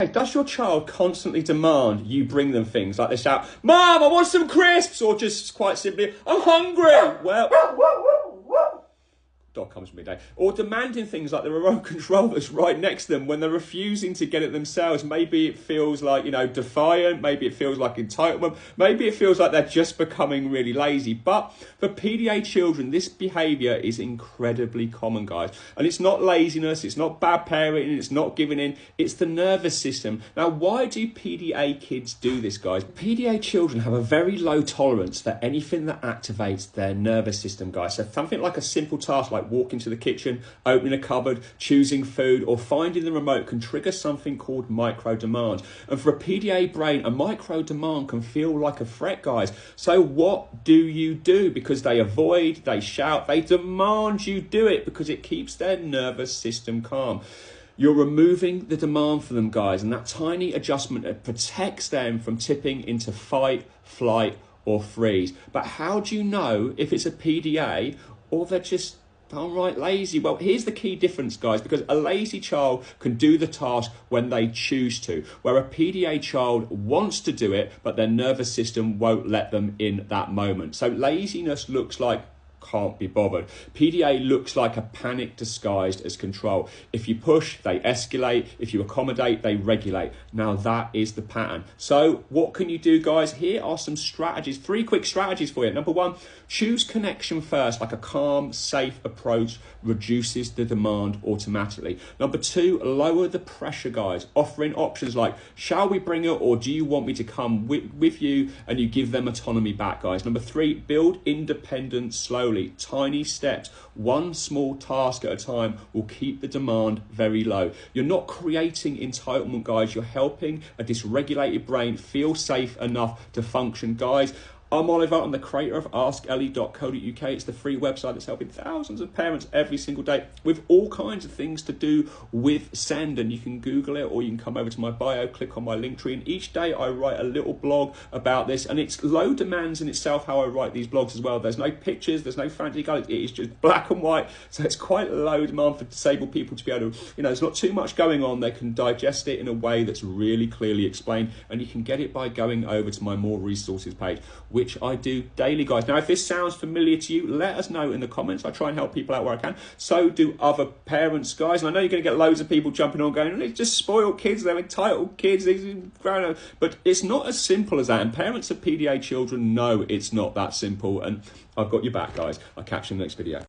Hey, does your child constantly demand you bring them things like they shout, "Mom, I want some crisps," or just quite simply, "I'm hungry"? Well, dog comes from midday, or demanding things like the remote control that's right next to them when they're refusing to get it themselves. Maybe it feels like, defiant, maybe it feels like entitlement, maybe it feels like they're just becoming really lazy. But for PDA children, this behaviour is incredibly common, guys. And it's not laziness, it's not bad parenting, it's not giving in, it's the nervous system. Now, why do PDA kids do this, guys? PDA children have a very low tolerance for anything that activates their nervous system, guys. So something like a simple task like walking to the kitchen, opening a cupboard, choosing food, or finding the remote can trigger something called micro demand. And for a PDA brain, a micro demand can feel like a threat, guys. So what do you do? Because they avoid, they shout, they demand you do it because it keeps their nervous system calm. You're removing the demand for them, guys, and that tiny adjustment protects them from tipping into fight, flight, or freeze. But how do you know if it's a PDA or they're just downright lazy? Well, here's the key difference, guys, because a lazy child can do the task when they choose to, where a PDA child wants to do it, but their nervous system won't let them in that moment. So laziness looks like can't be bothered. PDA looks like a panic disguised as control. If you push, they escalate. If you accommodate, they regulate. Now that is the pattern. So what can you do, guys? Here are some strategies, 3 quick strategies for you. Number 1, choose connection first, like a calm, safe approach reduces the demand automatically. Number 2, lower the pressure, guys, offering options like, shall we bring it, or do you want me to come with you? And you give them autonomy back, guys. Number 3, build independence slowly. Tiny steps, one small task at a time will keep the demand very low. You're not creating entitlement, guys. You're helping a dysregulated brain feel safe enough to function, guys. I'm Oliver. I'm the creator of askellie.co.uk. It's the free website that's helping thousands of parents every single day with all kinds of things to do with SEND. And you can Google it, or you can come over to my bio, click on my link tree. And each day I write a little blog about this. And it's low demands in itself how I write these blogs as well. There's no pictures, there's no fancy colours. It is just black and white. So it's quite low demand for disabled people to be able to, there's not too much going on. They can digest it in a way that's really clearly explained. And you can get it by going over to my more resources page, which I do daily, guys. Now, if this sounds familiar to you, let us know in the comments. I try and help people out where I can. So do other parents, guys. And I know you're going to get loads of people jumping on going, it's just spoiled kids, they're entitled kids, but it's not as simple as that. And parents of PDA children know it's not that simple. And I've got your back, guys. I'll catch you in the next video.